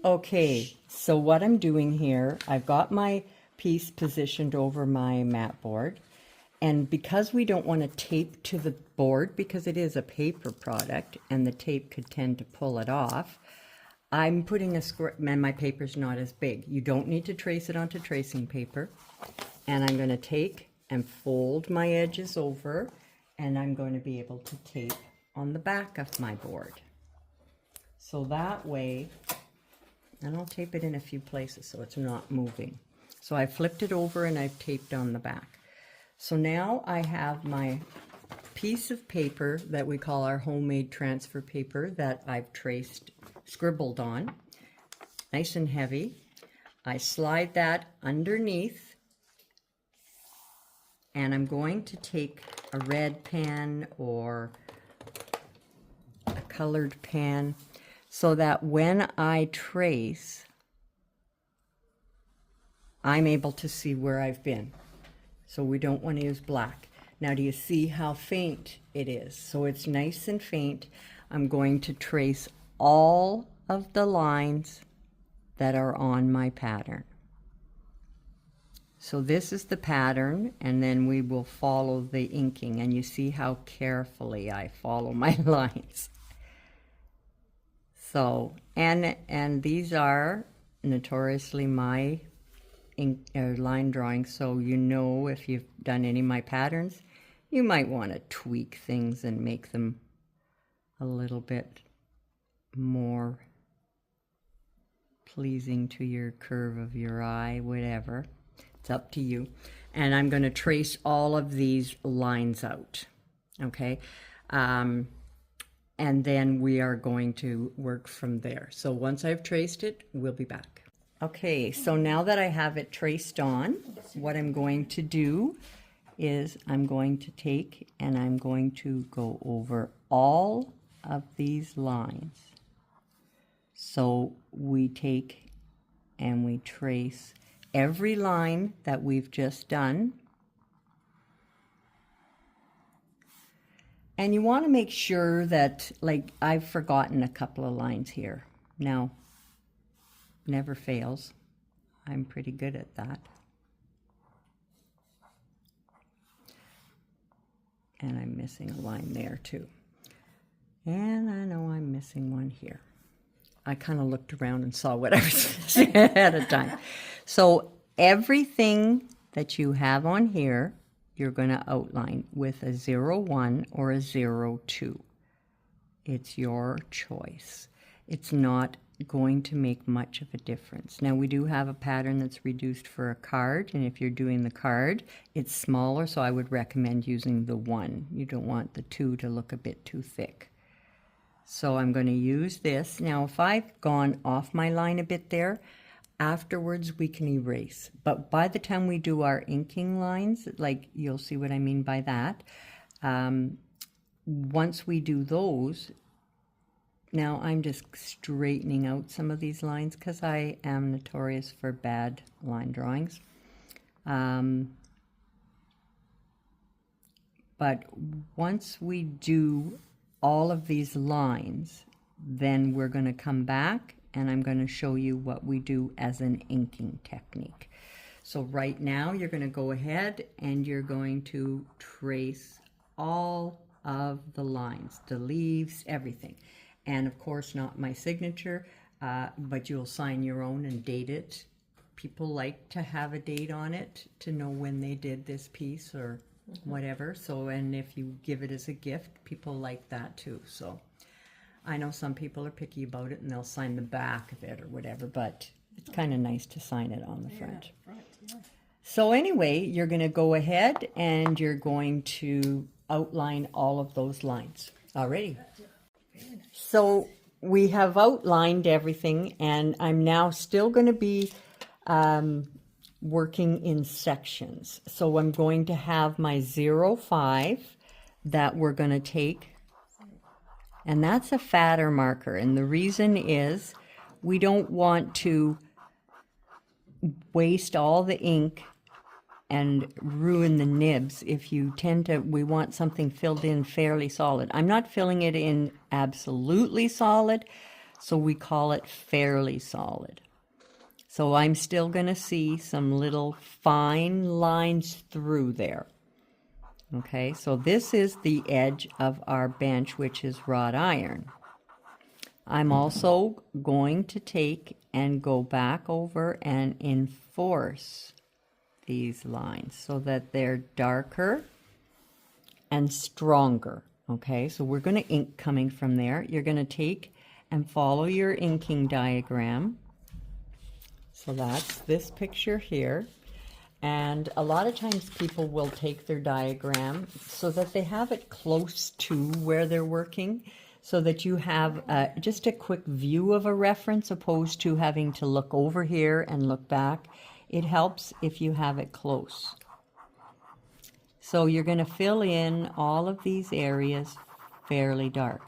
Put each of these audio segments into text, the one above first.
Okay, so what I'm doing here, I've got my piece positioned over my mat board, and because we don't want to tape to the board because it is a paper product and the tape could tend to pull it off, I'm putting a square, and my paper's not as big. You don't need to trace it onto tracing paper. And I'm going to take and fold my edges over, and I'm going to be able to tape on the back of my board. So that way, and I'll tape it in a few places so it's not moving. So I flipped it over and I've taped on the back. So now I have my piece of paper that we call our homemade transfer paper that I've scribbled on, nice and heavy. I slide that underneath, and I'm going to take a red pen or a colored pen so that when I trace, I'm able to see where I've been. So we don't want to use black. Now, do you see how faint it is? So it's nice and faint. I'm going to trace all of the lines that are on my pattern. So this is the pattern, and then we will follow the inking, and you see how carefully I follow my lines. So, and these are notoriously my line drawings, so you know, if you've done any of my patterns, you might want to tweak things and make them a little bit more pleasing to your curve of your eye, whatever. It's up to you. And I'm going to trace all of these lines out, okay? And then we are going to work from there. So once I've traced it, we'll be back. Okay, so now that I have it traced on, what I'm going to do is I'm going to take and I'm going to go over all of these lines. So we take and we trace every line that we've just done. And you want to make sure that, like, I've forgotten a couple of lines here. Now, never fails. I'm pretty good at that. And I'm missing a line there too. And I know I'm missing one here. I kind of looked around and saw what I was missing ahead of time. So everything that you have on here, you're going to outline with a 01 or a 02. It's your choice. It's not going to make much of a difference. Now, we do have a pattern that's reduced for a card, and if you're doing the card, it's smaller, so I would recommend using the 1. You don't want the 2 to look a bit too thick. So I'm going to use this. Now, if I've gone off my line a bit there, afterwards we can erase. But by the time we do our inking lines, like, you'll see what I mean by that. Once we do those, now I'm just straightening out some of these lines because I am notorious for bad line drawings. But once we do all of these lines, then we're going to come back and I'm going to show you what we do as an inking technique. So right now you're going to go ahead and you're going to trace all of the lines, the leaves, everything. And of course not my signature, but you'll sign your own and date it. People like to have a date on it to know when they did this piece or whatever. So, and if you give it as a gift, people like that too. So I know some people are picky about it and they'll sign the back of it or whatever, but it's kind of nice to sign it on the front. Yeah. So anyway, you're going to go ahead and you're going to outline all of those lines. Alrighty. So we have outlined everything, and I'm now still going to be working in sections. So I'm going to have my 05 that we're going to take, and that's a fatter marker. And the reason is we don't want to waste all the ink and ruin the nibs. If you tend to, we want something filled in fairly solid. I'm not filling it in absolutely solid, So we call it fairly solid. So I'm still going to see some little fine lines through there. Okay, so this is the edge of our bench, which is wrought iron. I'm also going to take and go back over and enforce these lines so that they're darker and stronger. Okay, so we're going to ink coming from there. You're going to take and follow your inking diagram. So that's this picture here. And a lot of times people will take their diagram so that they have it close to where they're working, so that you have just a quick view of a reference opposed to having to look over here and look back. It helps if you have it close. So you're going to fill in all of these areas fairly dark.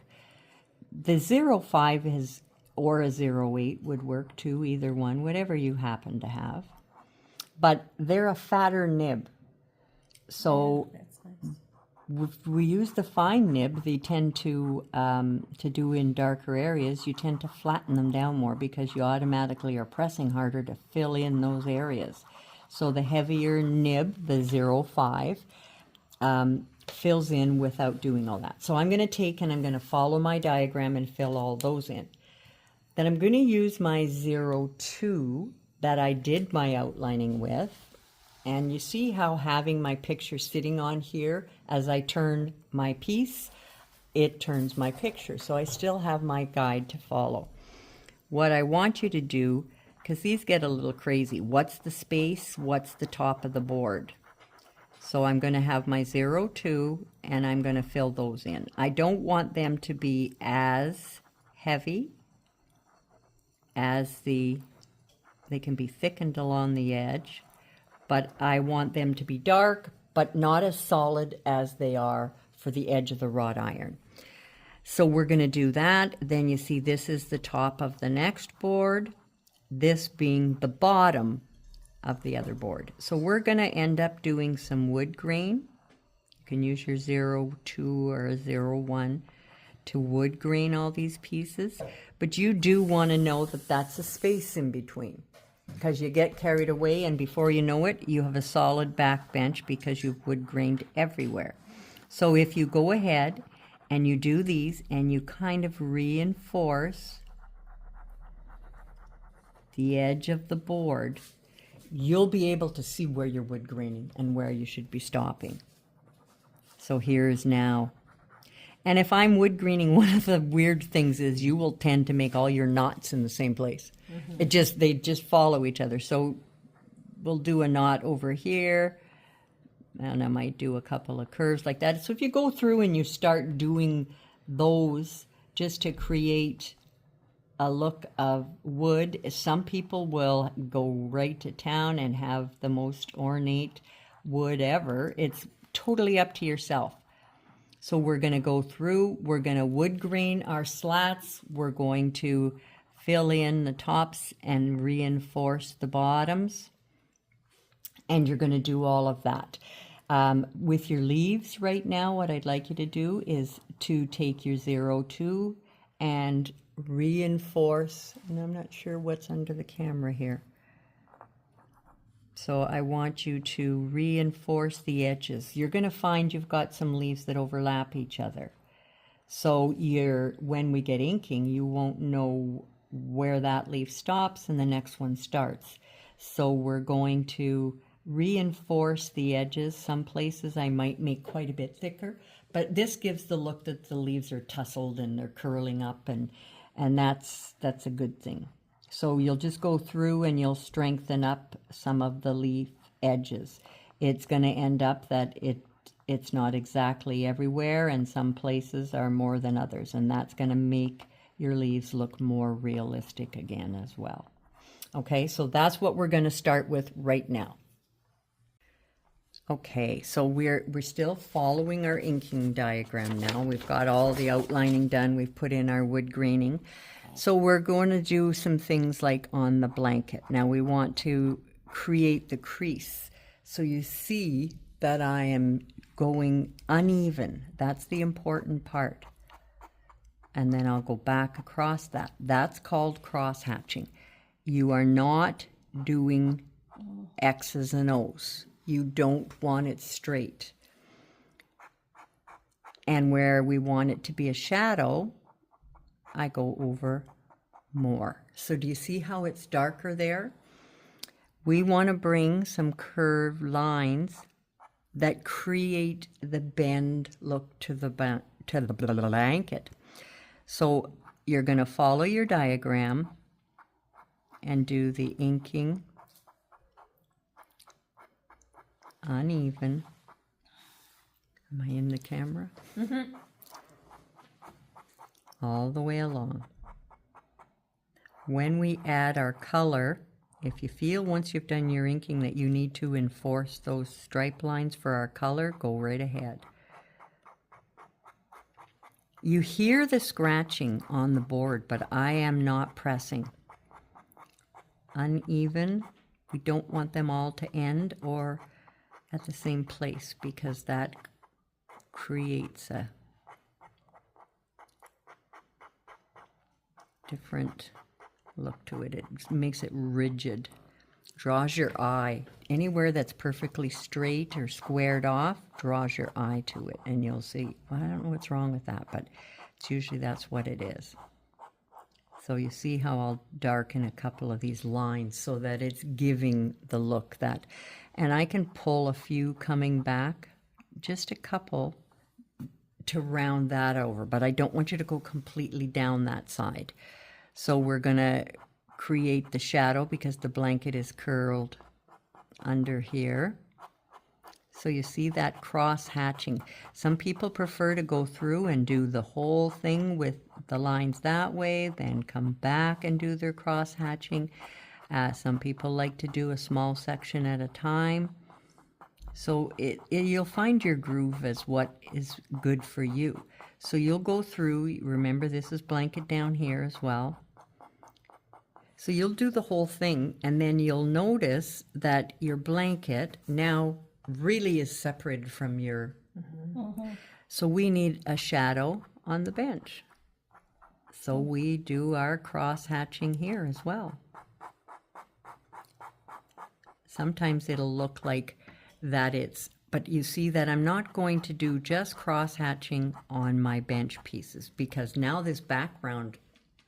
The 05 is, or a 08 would work too, either one, whatever you happen to have. But they're a fatter nib. So if we use the fine nib, they tend to do in darker areas, you tend to flatten them down more because you automatically are pressing harder to fill in those areas. So the heavier nib, the 05, fills in without doing all that. So I'm going to take and I'm going to follow my diagram and fill all those in. Then I'm going to use my 02 that I did my outlining with. And you see how having my picture sitting on here, as I turn my piece, it turns my picture. So I still have my guide to follow. What I want you to do, because these get a little crazy, what's the space, what's the top of the board? So I'm going to have my 02 and I'm going to fill those in. I don't want them to be as heavy as they can be thickened along the edge, but I want them to be dark, but not as solid as they are for the edge of the wrought iron. So we're going to do that. Then you see this is the top of the next board, this being the bottom of the other board. So we're going to end up doing some wood grain. You can use your 02 or a 01 to wood grain all these pieces, but you do want to know that that's a space in between, because you get carried away and before you know it, you have a solid back bench because you've wood grained everywhere. So if you go ahead and you do these and you kind of reinforce the edge of the board, you'll be able to see where you're wood graining and where you should be stopping. So here's now. And if I'm wood greening, one of the weird things is you will tend to make all your knots in the same place. Mm-hmm. They just follow each other. So we'll do a knot over here, and I might do a couple of curves like that. So if you go through and you start doing those just to create a look of wood, some people will go right to town and have the most ornate wood ever. It's totally up to yourself. So we're going to go through, we're going to wood grain our slats, we're going to fill in the tops and reinforce the bottoms, and you're going to do all of that. With your leaves right now, what I'd like you to do is to take your 02 and reinforce, and I'm not sure what's under the camera here. So I want you to reinforce the edges. You're going to find you've got some leaves that overlap each other. So when we get inking, you won't know where that leaf stops and the next one starts. So we're going to reinforce the edges. Some places I might make quite a bit thicker, but this gives the look that the leaves are tussled and they're curling up, and that's a good thing. So you'll just go through and you'll strengthen up some of the leaf edges. It's going to end up that it's not exactly everywhere, and some places are more than others, and that's going to make your leaves look more realistic again as well. Okay, so that's what we're going to start with right now. Okay, so we're still following our inking diagram now. We've got all the outlining done. We've put in our wood graining. So we're going to do some things like on the blanket. Now we want to create the crease. So you see that I am going uneven. That's the important part. and then I'll go back across that. That's called cross hatching. You are not doing X's and O's. You don't want it straight. And where we want it to be a shadow, I go over more. So do you see how it's darker there? We want to bring some curved lines that create the bend look to the blanket. So you're going to follow your diagram and do the inking uneven. Am I in the camera? Mm-hmm. All the way along. When we add our color, if you feel once you've done your inking that you need to enforce those stripe lines for our color, go right ahead. You hear the scratching on the board, but I am not pressing. Uneven, we don't want them all to end or at the same place because that creates a different look to it. It makes it rigid, draws your eye. Anywhere that's perfectly straight or squared off draws your eye to it, and you'll see, well, I don't know what's wrong with that, but it's usually that's what it is. So you see how I'll darken a couple of these lines so that it's giving the look that, and I can pull a few coming back, just a couple to round that over, but I don't want you to go completely down that side. So we're going to create the shadow because the blanket is curled under here. So you see that cross hatching. Some people prefer to go through and do the whole thing with the lines that way, then come back and do their cross hatching. Some people like to do a small section at a time. So you'll find your groove as what is good for you. So you'll go through, remember this is blanket down here as well. So you'll do the whole thing, and then you'll notice that your blanket now really is separated from your... Mm-hmm. So we need a shadow on the bench. So we do our cross hatching here as well. Sometimes it'll look like that it's, but you see that I'm not going to do just cross hatching on my bench pieces because now this background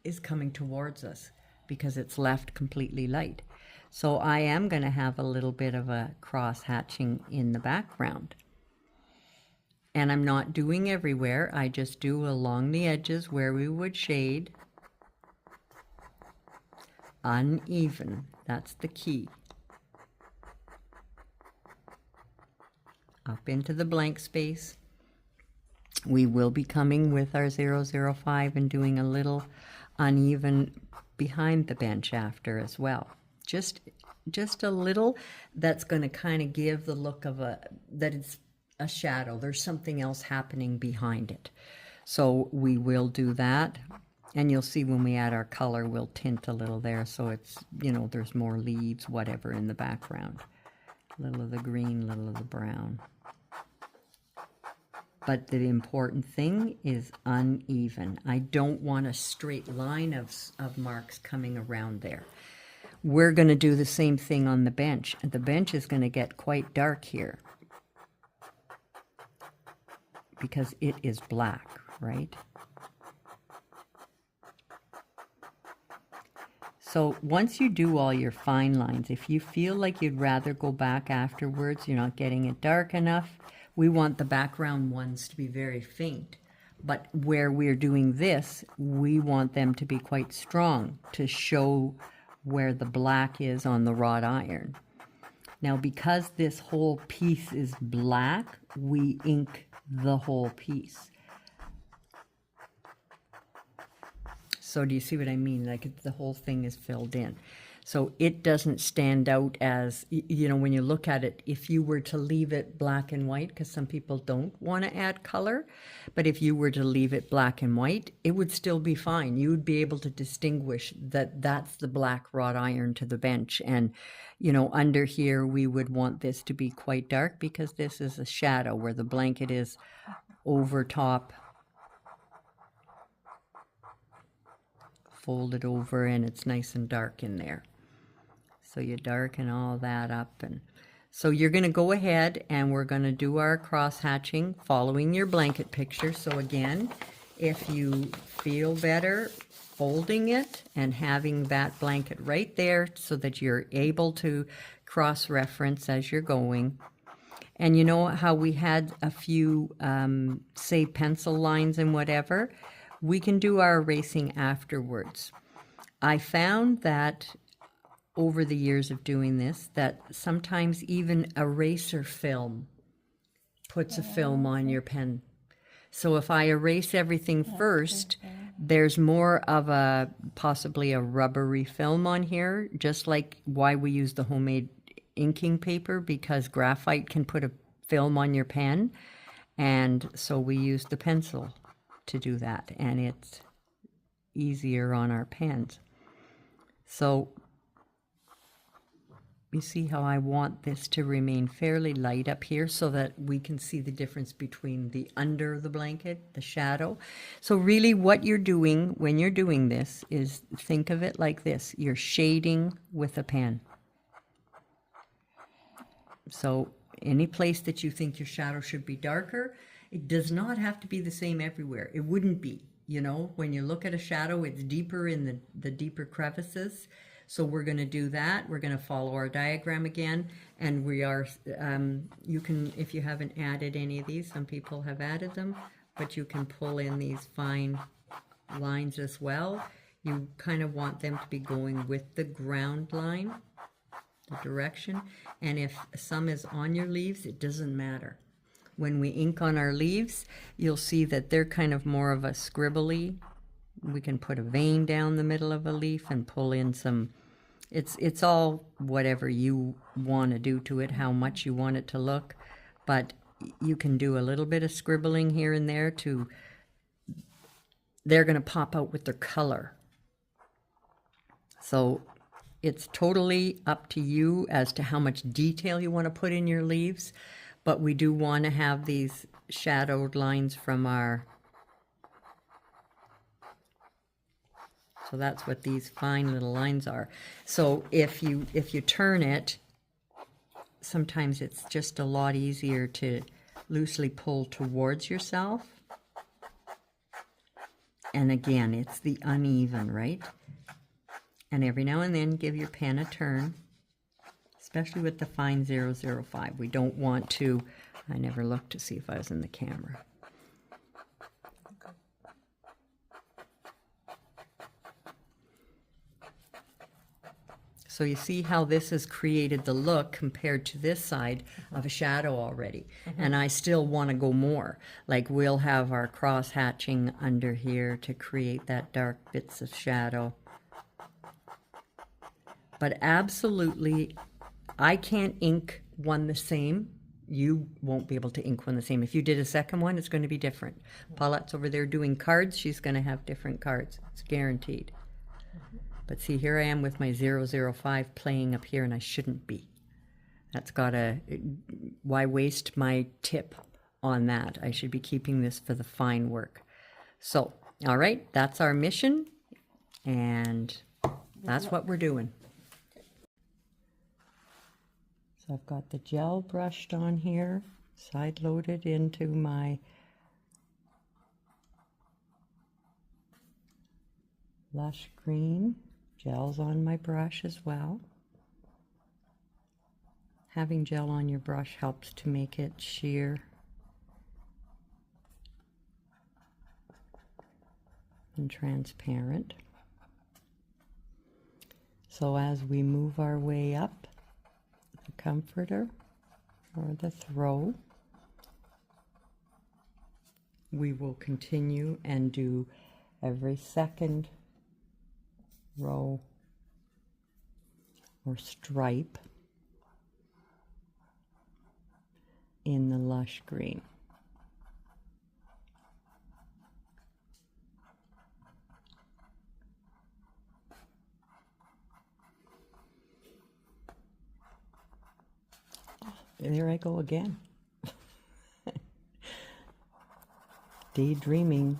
is coming towards us because it's left completely light. So I am going to have a little bit of a cross hatching in the background. And I'm not doing everywhere, I just do along the edges where we would shade. Uneven, that's the key. Up into the blank space. We will be coming with our 005 and doing a little uneven behind the bench after as well. Just a little that's going to kind of give the look of that it's a shadow. There's something else happening behind it. So we will do that. And you'll see when we add our color, we'll tint a little there. So it's, you know, there's more leaves, whatever in the background. A little of the green, a little of the brown. But the important thing is uneven. I don't want a straight line of marks coming around there. We're going to do the same thing on the bench. And the bench is going to get quite dark here because it is black, right? So once you do all your fine lines, if you feel like you'd rather go back afterwards, you're not getting it dark enough, we want the background ones to be very faint. But where we're doing this, we want them to be quite strong to show where the black is on the wrought iron. Now, because this whole piece is black, we ink the whole piece. So do you see what I mean? Like the whole thing is filled in. So it doesn't stand out as, you know, when you look at it, if you were to leave it black and white, because some people don't want to add color, but if you were to leave it black and white, it would still be fine. You would be able to distinguish that that's the black wrought iron to the bench. And, you know, under here, we would want this to be quite dark because this is a shadow where the blanket is over top fold it over and it's nice and dark in there. So you darken all that up. And so you're going to go ahead and we're going to do our cross hatching following your blanket picture. So again, if you feel better folding it and having that blanket right there so that you're able to cross-reference as you're going. And you know how we had a few, say, pencil lines and whatever? We can do our erasing afterwards. I found that over the years of doing this, that sometimes even eraser film puts a film on your pen. So if I erase everything first, there's more of a, possibly a rubbery film on here, just like why we use the homemade inking paper, because graphite can put a film on your pen. And so we use the pencil to do that, and it's easier on our pens. So you see how I want this to remain fairly light up here so that we can see the difference between the under the blanket, the shadow. So really what you're doing when you're doing this is think of it like this. You're shading with a pen. So any place that you think your shadow should be darker, it does not have to be the same everywhere. It wouldn't be, you know, when you look at a shadow, it's deeper in the deeper crevices. So we're going to do that. We're going to follow our diagram again. And we are, you can, if you haven't added any of these, some people have added them, but you can pull in these fine lines as well. You kind of want them to be going with the ground line, the direction. And if some is on your leaves, it doesn't matter. When we ink on our leaves, you'll see that they're kind of more of a scribbly. We can put a vein down the middle of a leaf and pull in some, it's all whatever you want to do to it, how much you want it to look, but you can do a little bit of scribbling here and there to, they're going to pop out with their color. So it's totally up to you as to how much detail you want to put in your leaves, but we do want to have these shadowed lines from our, so that's what these fine little lines are. So if you turn it, sometimes it's just a lot easier to loosely pull towards yourself. And again, it's the uneven, right? And every now and then give your pen a turn, especially with the fine 005. We don't want to, I never looked to see if I was in the camera. So you see how this has created the look compared to this side of a shadow already. And I still want to go more. Like we'll have our cross hatching under here to create that dark bits of shadow. But absolutely, I can't ink one the same. You won't be able to ink one the same. If you did a second one, it's going to be different. Paulette's over there doing cards. She's going to have different cards. It's guaranteed. But see, here I am with my 005 playing up here, and I shouldn't be. That's got a, why waste my tip on that? I should be keeping this for the fine work. So, all right, that's our mission, and that's what we're doing. So I've got the gel brushed on here, side loaded into my lush green. Gel's on my brush as well. Having gel on your brush helps to make it sheer. And transparent. So as we move our way up the comforter or the throw, we will continue and do every second row or stripe in the lush green. And there I go again. Daydreaming.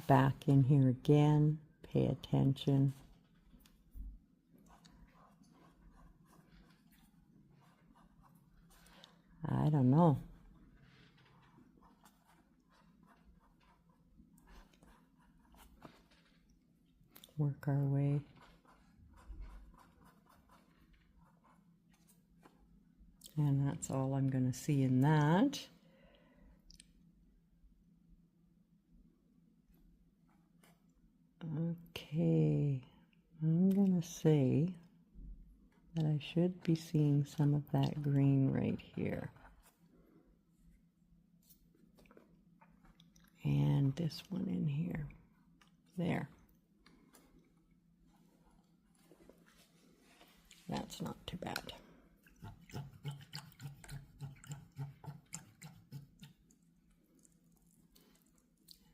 back in here again. Pay attention. I don't know. Work our way. And that's all I'm going to see in that. Okay, I'm going to say that I should be seeing some of that green right here. And this one in here. There. That's not too bad.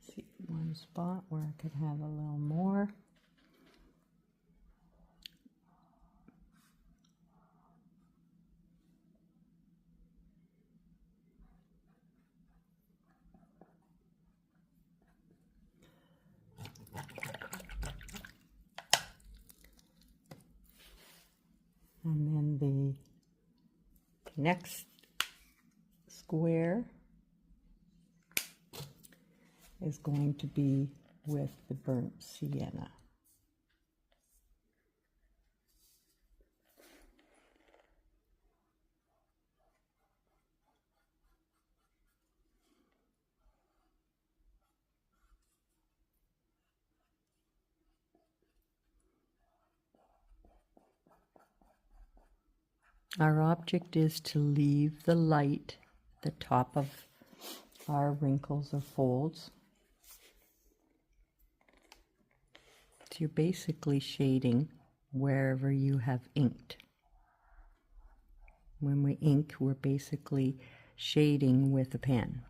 See one spot where I could have a little more. And then the next square is going to be with the burnt sienna. Our object is to leave the light at the top of our wrinkles or folds. So you're basically shading wherever you have inked. When we ink, we're basically shading with a pen.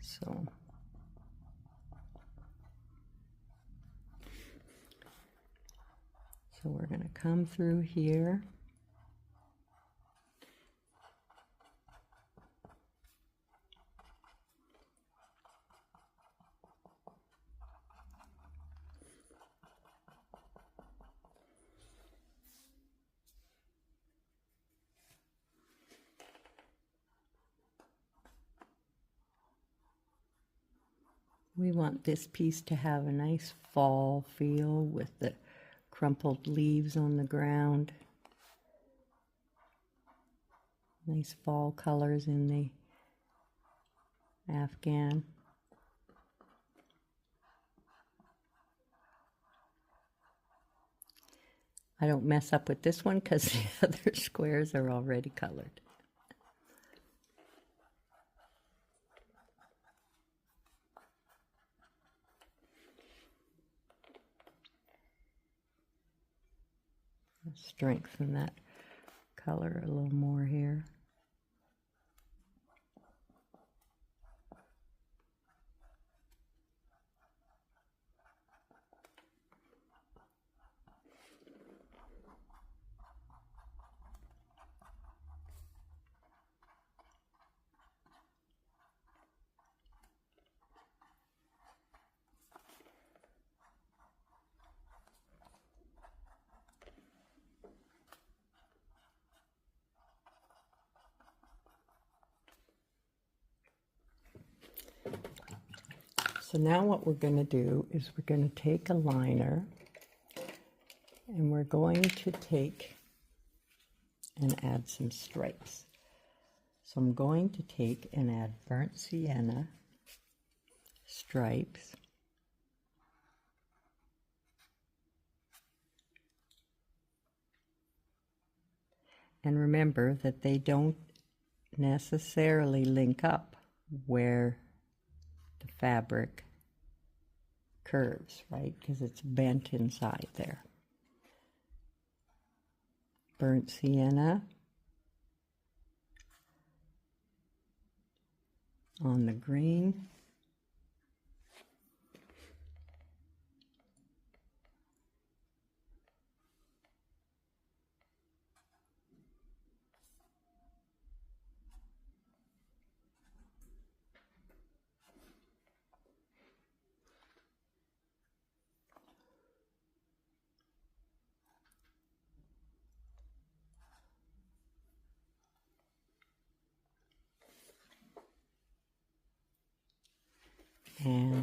So we're going to come through here. We want this piece to have a nice fall feel with the crumpled leaves on the ground. Nice fall colors in the Afghan. I don't mess up with this one because the other squares are already colored. Strengthen that color a little more here. So now what we're going to do is we're going to take a liner and we're going to take and add some stripes. So I'm going to take and add burnt sienna stripes. And remember that they don't necessarily link up where the fabric curves, right? Because it's bent inside there. Burnt sienna on the green.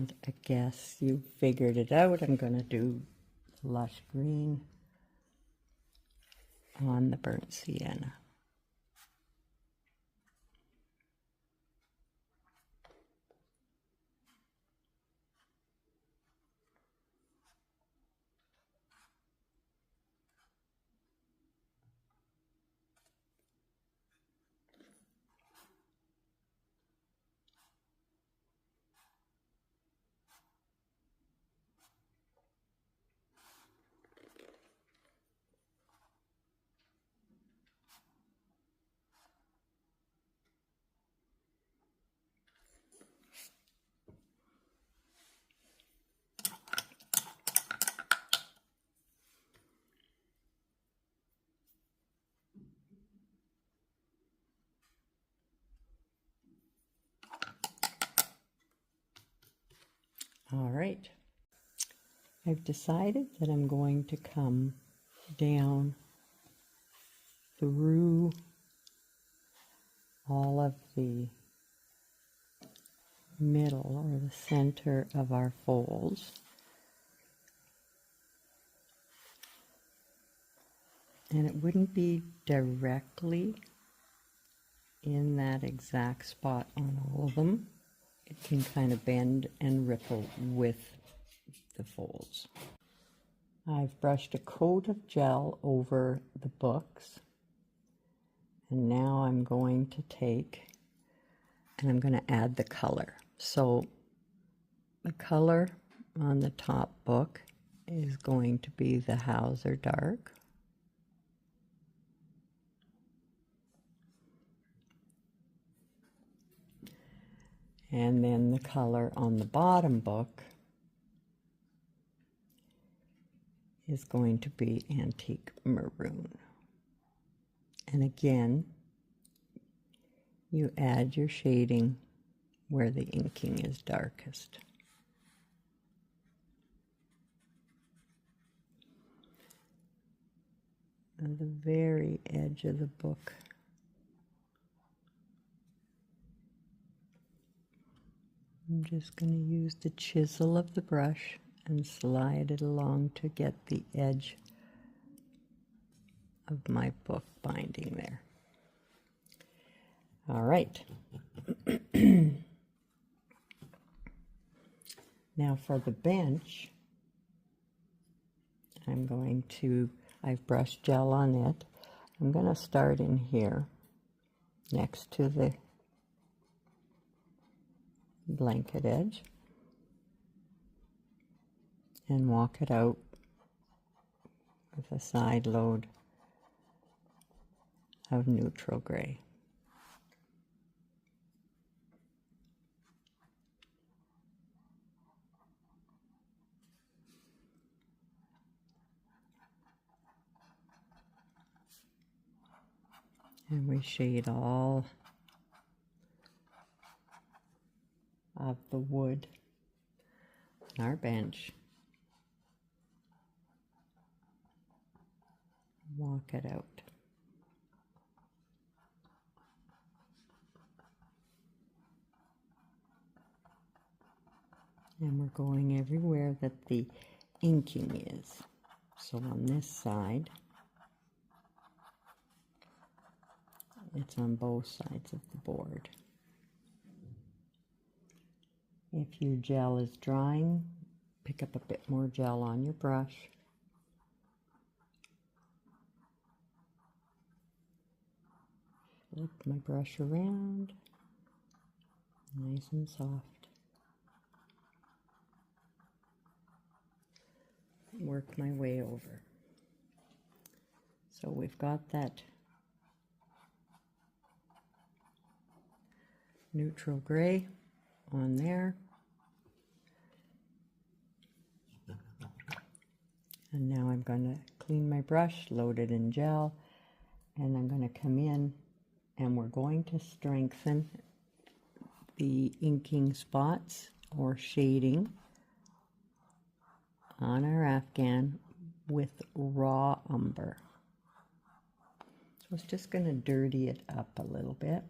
And I guess you figured it out. I'm going to do lush green on the burnt sienna. All right, I've decided that I'm going to come down through all of the middle or the center of our folds. And it wouldn't be directly in that exact spot on all of them. It can kind of bend and ripple with the folds. I've brushed a coat of gel over the books, and now I'm going to take and I'm going to add the color. So the color on the top book is going to be the Hauser Dark. And then the color on the bottom book is going to be Antique Maroon. And again, you add your shading where the inking is darkest. On the very edge of the book. I'm just going to use the chisel of the brush and slide it along to get the edge of my book binding there. All right. Now for the bench, I've brushed gel on it. I'm going to start in here next to the blanket edge and walk it out with a side load of neutral gray. And we shade all of the wood on our bench. Walk it out. And we're going everywhere that the inking is. So on this side, it's on both sides of the board. If your gel is drying, pick up a bit more gel on your brush. Flip my brush around, nice and soft. Work my way over. So we've got that neutral gray on there. And now I'm going to clean my brush, load it in gel, and I'm going to come in and we're going to strengthen the inking spots or shading on our Afghan with raw umber. So it's just going to dirty it up a little bit.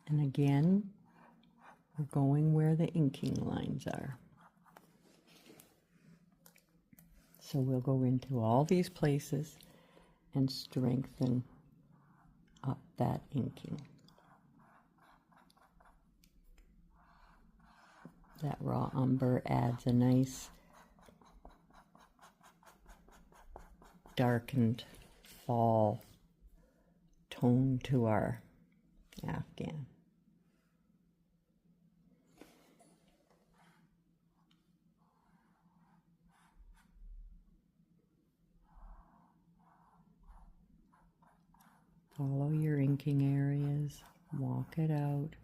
And again, we're going where the inking lines are. So we'll go into all these places and strengthen up that inking. That raw umber adds a nice darkened fall tone to our afghan. Follow your inking areas, walk it out.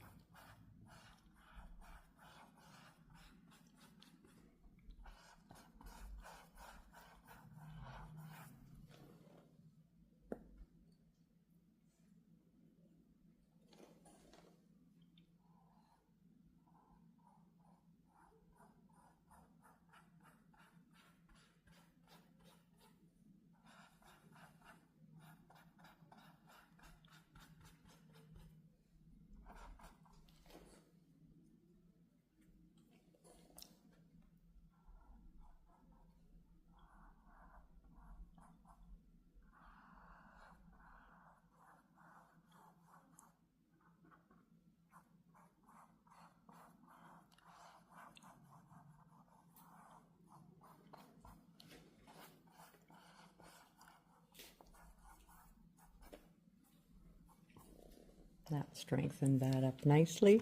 That strengthened that up nicely.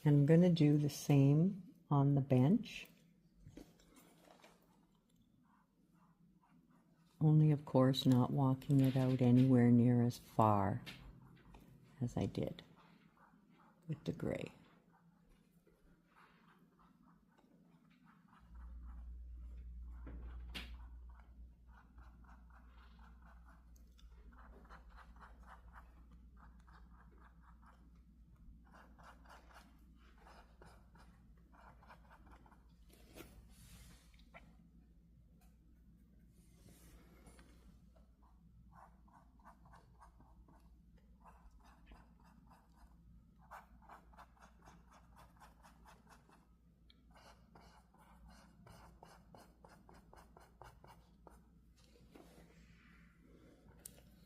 And I'm going to do the same on the bench. Only, of course, not walking it out anywhere near as far as I did with the gray.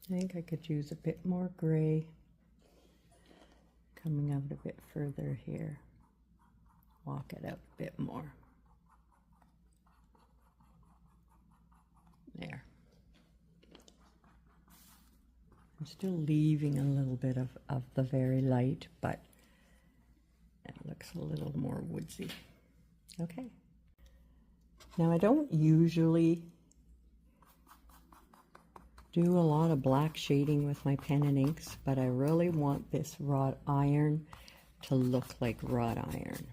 I think I could use a bit more gray coming out a bit further here. Walk it out a bit more. There. I'm still leaving a little bit of the very light, but it looks a little more woodsy. Okay. Now I don't usually do a lot of black shading with my pen and inks, but I really want this wrought iron to look like wrought iron.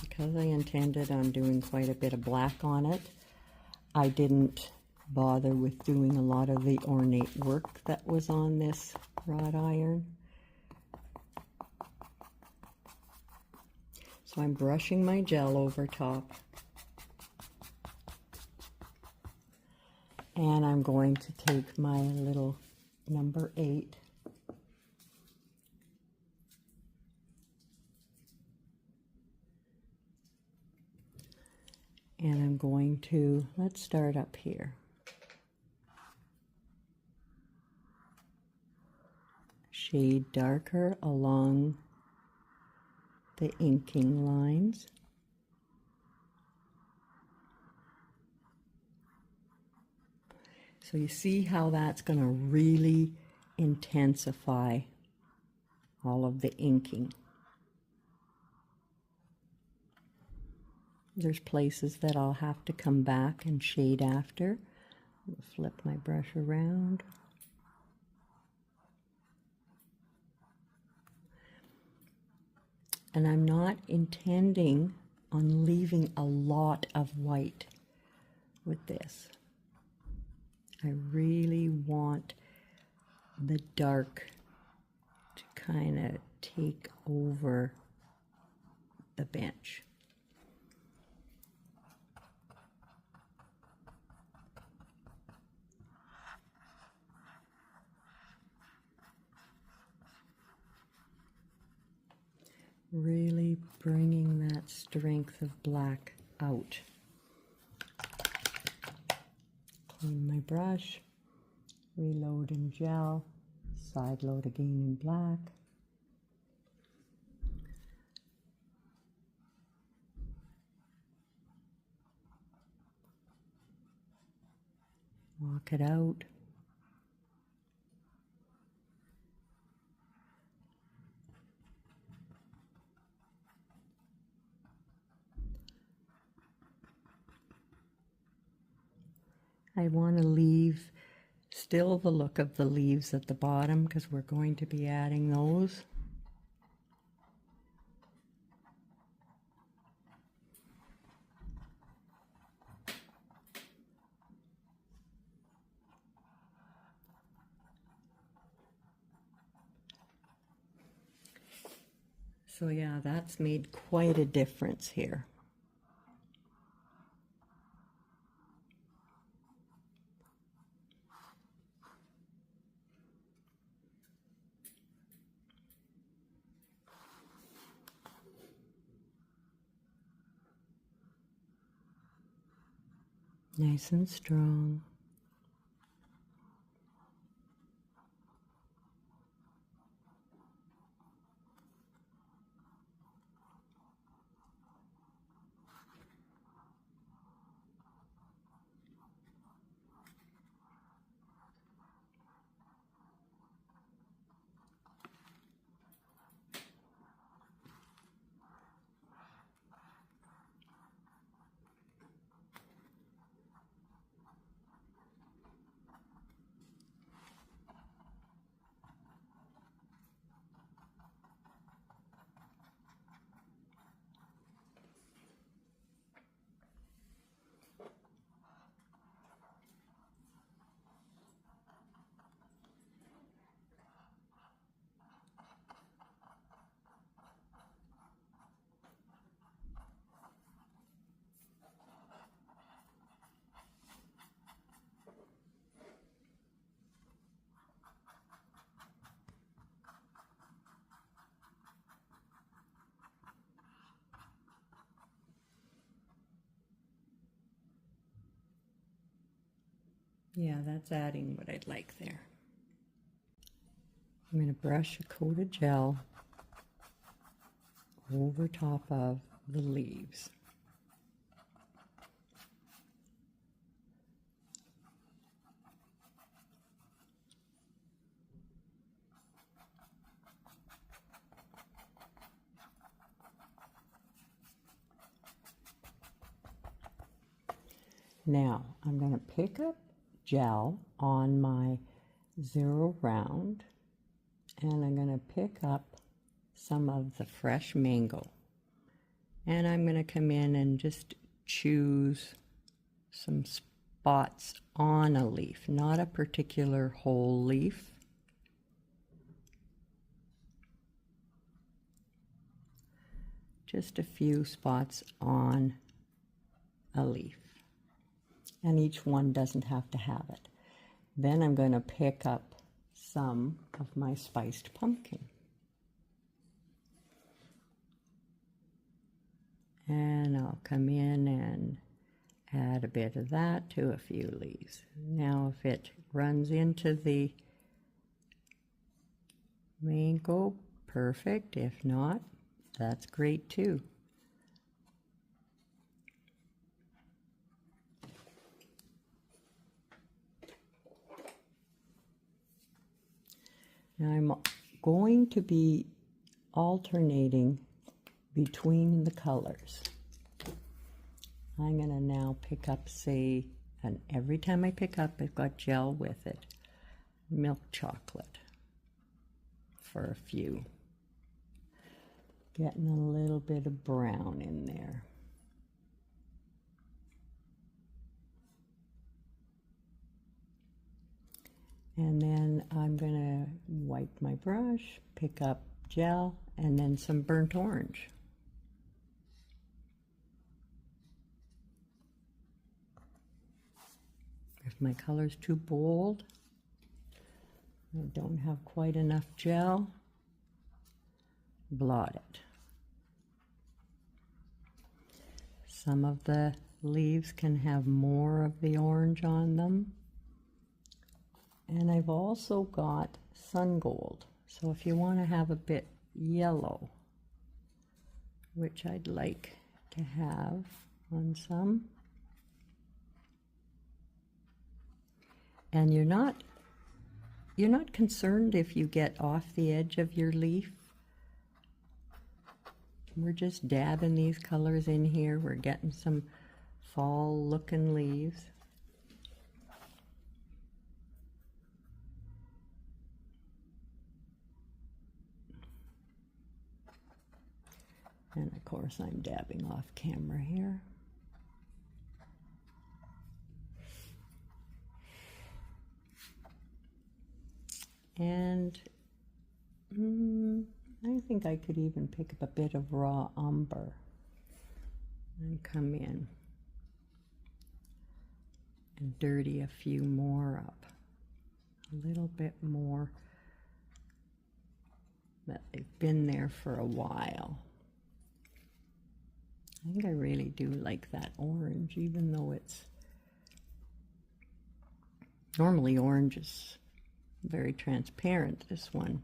Because I intended on doing quite a bit of black on it, I didn't bother with doing a lot of the ornate work that was on this wrought iron. So I'm brushing my gel over top. And I'm going to take my little number 8 and I'm going to, let's start up here. Shade darker along the inking lines. So you see how that's going to really intensify all of the inking. There's places that I'll have to come back and shade after. I'll flip my brush around. And I'm not intending on leaving a lot of white with this. I really want the dark to kind of take over the bench. Really bringing that strength of black out. Clean my brush, reload in gel, side load again in black. Walk it out. I want to leave still the look of the leaves at the bottom because we're going to be adding those. So yeah, that's made quite a difference here. Nice and strong. Yeah, that's adding what I'd like there. I'm going to brush a coat of gel over top of the leaves. Now I'm going to pick up gel on my zero round and I'm going to pick up some of the fresh mango and I'm going to come in and just choose some spots on a leaf, not a particular whole leaf. Just a few spots on a leaf. And each one doesn't have to have it. Then I'm going to pick up some of my spiced pumpkin. And I'll come in and add a bit of that to a few leaves. Now if it runs into the mango, perfect. If not, that's great too. Now I'm going to be alternating between the colors. I'm going to now pick up, say, and every time I pick up, I've got gel with it, milk chocolate for a few. Getting a little bit of brown in there. And then I'm going to wipe my brush, pick up gel, and then some burnt orange. If my color's too bold, I don't have quite enough gel, blot it. Some of the leaves can have more of the orange on them. And I've also got sun gold. So if you want to have a bit yellow, which I'd like to have on some. And you're not concerned if you get off the edge of your leaf. We're just dabbing these colors in here. We're getting some fall looking leaves. And of course I'm dabbing off camera here. And I think I could even pick up a bit of raw umber and come in and dirty a few more up. A little bit more that they've been there for a while. I think I really do like that orange, even though it's normally orange is very transparent. This one,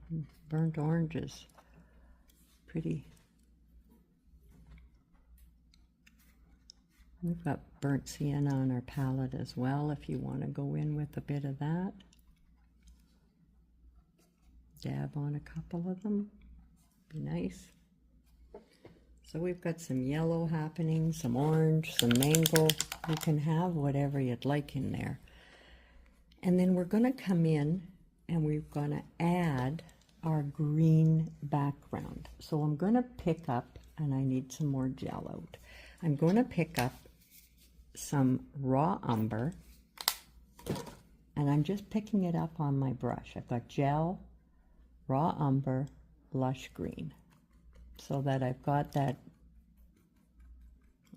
burnt orange, is pretty. We've got burnt sienna on our palette as well if you want to go in with a bit of that. Dab on a couple of them, be nice. So we've got some yellow happening, some orange, some mango. You can have whatever you'd like in there. And then we're going to come in and we're going to add our green background. So I'm going to pick up, and I need some more gel out. I'm going to pick up some raw umber, and I'm just picking it up on my brush. I've got gel, raw umber, blush green, so that I've got that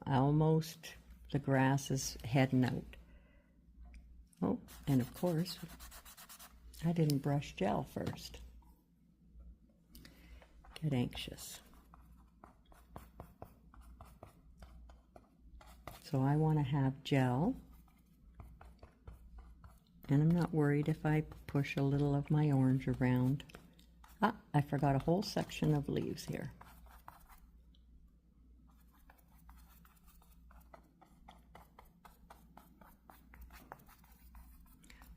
almost the grass is heading out. Oh, and of course, I didn't brush gel first. Get anxious. So I want to have gel, and I'm not worried if I push a little of my orange around. Ah, I forgot a whole section of leaves here.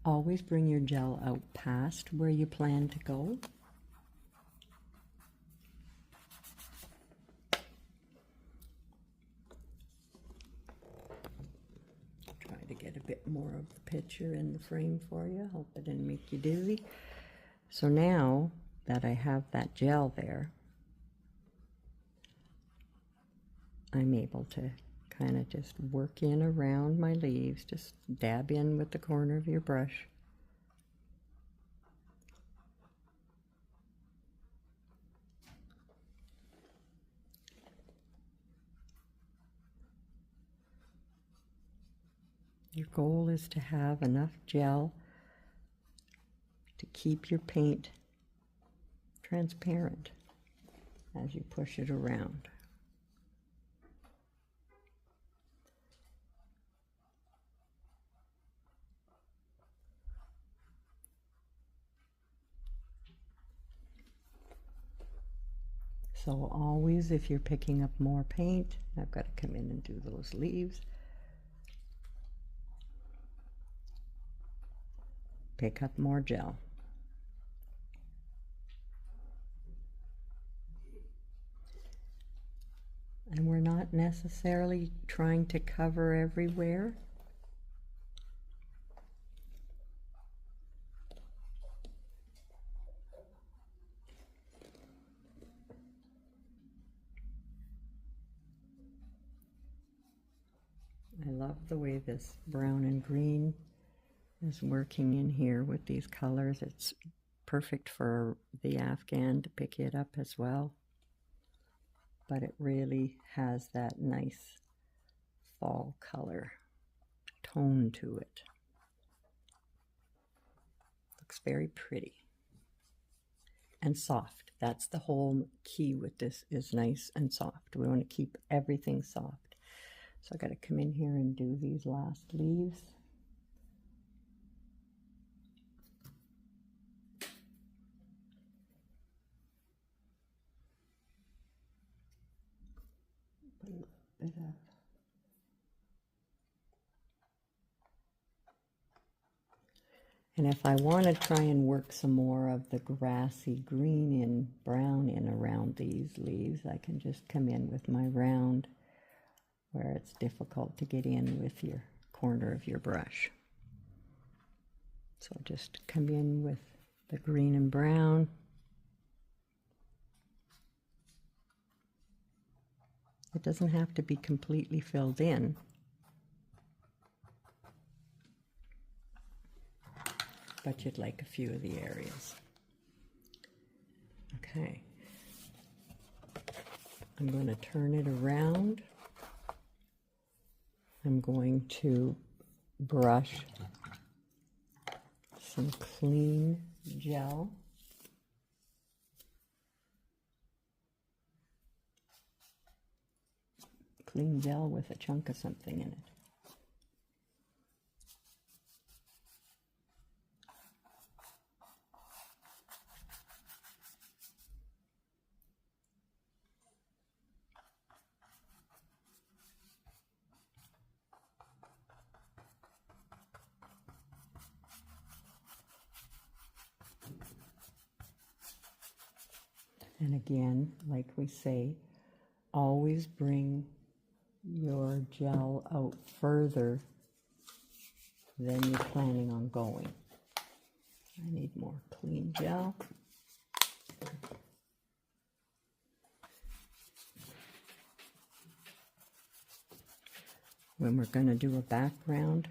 Always bring your gel out past where you plan to go. Try to get a bit more of the picture in the frame for you. Hope it didn't make you dizzy. So now that I have that gel there, I'm able to kind of just work in around my leaves, just dab in with the corner of your brush. Your goal is to have enough gel to keep your paint transparent as you push it around. So always, if you're picking up more paint, I've got to come in and do those leaves. Pick up more gel. And we're not necessarily trying to cover everywhere. I love the way this brown and green is working in here with these colors. It's perfect for the Afghan to pick it up as well. But it really has that nice fall color tone to it. Looks very pretty and soft. That's the whole key with this, is nice and soft. We want to keep everything soft. So I got to come in here and do these last leaves. Put a little bit of And if I want to try and work some more of the grassy green and brown in around these leaves, I can just come in with my round where it's difficult to get in with your corner of your brush. So just come in with the green and brown. It doesn't have to be completely filled in. But you'd like a few of the areas. Okay. I'm going to turn it around. I'm going to brush some clean gel. Clean gel with a chunk of something in it. And again, like we say, always bring your gel out further than you're planning on going. I need more clean gel. When we're going to do a background,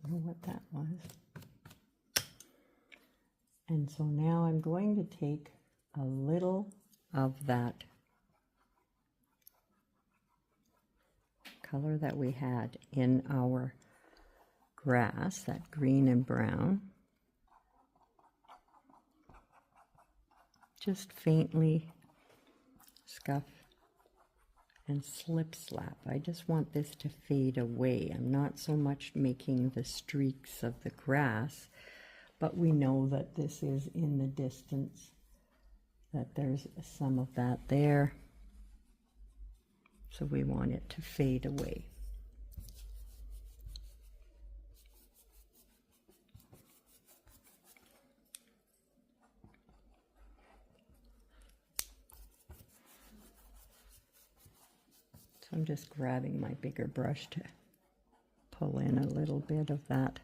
don't know what that was. And so now I'm going to take a little of that color that we had in our grass, that green and brown, just faintly scuff and slip slap. I just want this to fade away. I'm not so much making the streaks of the grass, but we know that this is in the distance, that there's some of that there. So we want it to fade away. So I'm just grabbing my bigger brush to pull in a little bit of that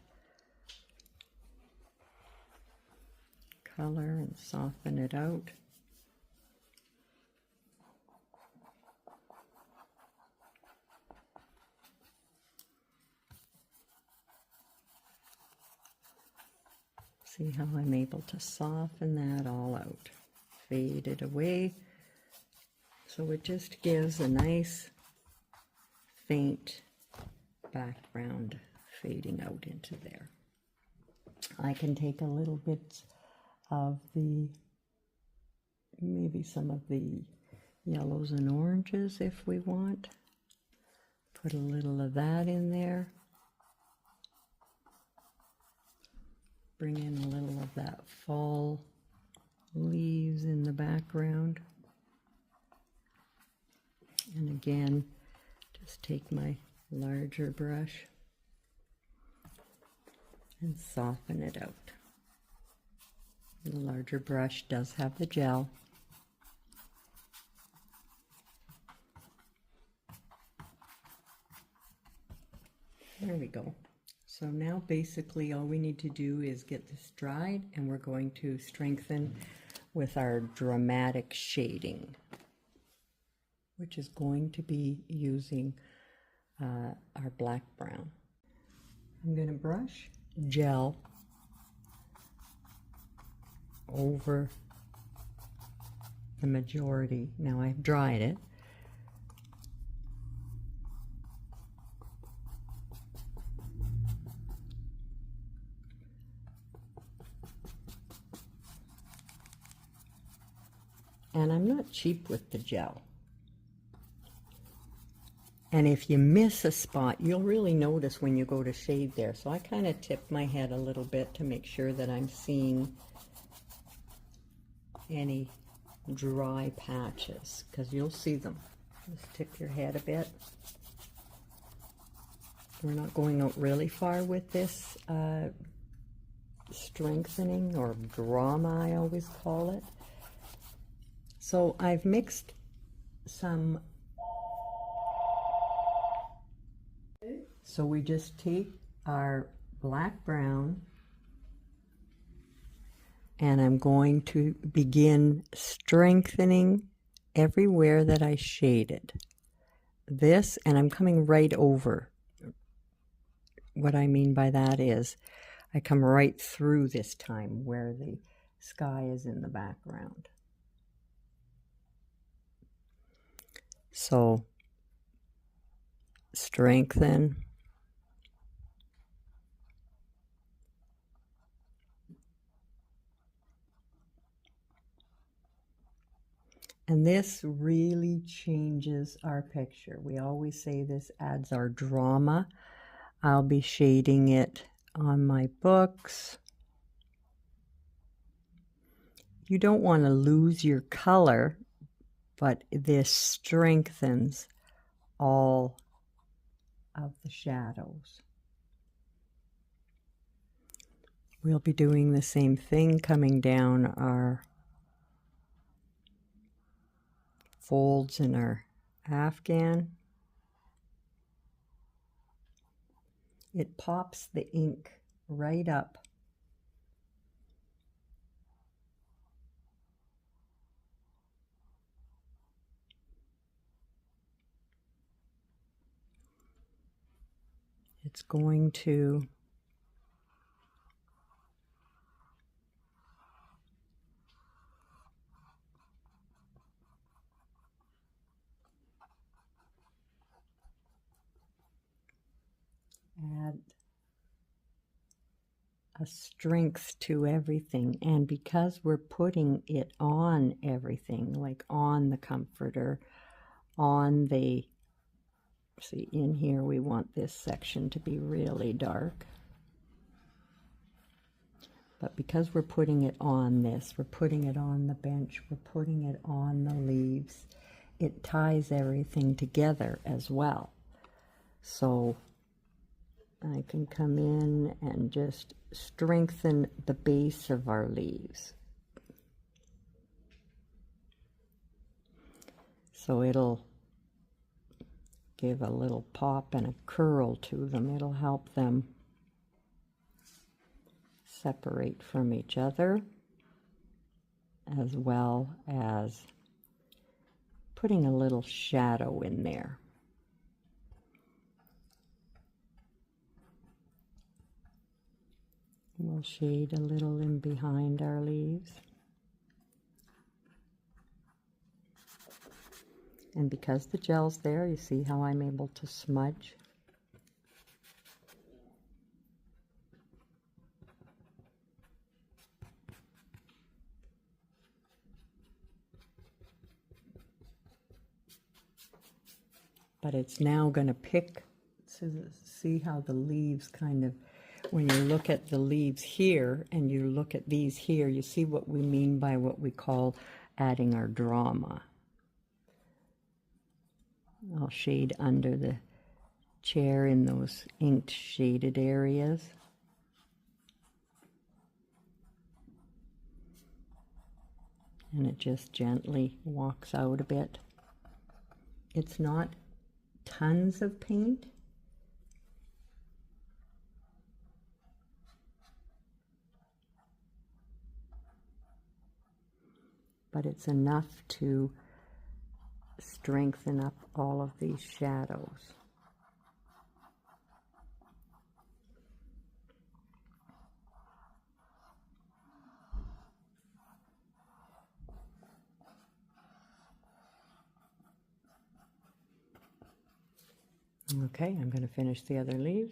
color and soften it out. See how I'm able to soften that all out, fade it away. So it just gives a nice faint background fading out into there. I can take a little bit of the, maybe some of the yellows and oranges if we want. Put a little of that in there. Bring in a little of that fall leaves in the background. And again, just take my larger brush and soften it out. The larger brush does have the gel. There we go. So now basically all we need to do is get this dried, and we're going to strengthen with our dramatic shading, which is going to be using our black brown. I'm going to brush gel over the majority. Now I've dried it. And I'm not cheap with the gel. And if you miss a spot, you'll really notice when you go to shade there. So I kind of tip my head a little bit to make sure that I'm seeing any dry patches, because you'll see them. Just tip your head a bit. We're not going out really far with this strengthening, or drama I always call it. So I've mixed some. So we just take our black brown, and I'm going to begin strengthening everywhere that I shaded. This, and I'm coming right over. What I mean by that is I come right through this time where the sky is in the background. So strengthen. And this really changes our picture. We always say this adds our drama. I'll be shading it on my books. You don't want to lose your color, but this strengthens all of the shadows. We'll be doing the same thing coming down our folds in our afghan. It pops the ink right up. It's going to add a strength to everything. And because we're putting it on everything, like on the comforter, on the, see in here we want this section to be really dark. But because we're putting it on this, we're putting it on the bench, we're putting it on the leaves, it ties everything together as well. So I can come in and just strengthen the base of our leaves. So it'll give a little pop and a curl to them. It'll help them separate from each other, as well as putting a little shadow in there. We'll shade a little in behind our leaves. And because the gel's there, you see how I'm able to smudge. But it's now going to pick, see how the leaves kind of, when you look at the leaves here and you look at these here, you see what we mean by what we call adding our drama. I'll shade under the chair in those inked shaded areas. And it just gently walks out a bit. It's not tons of paint. But it's enough to strengthen up all of these shadows. Okay, I'm going to finish the other leaves.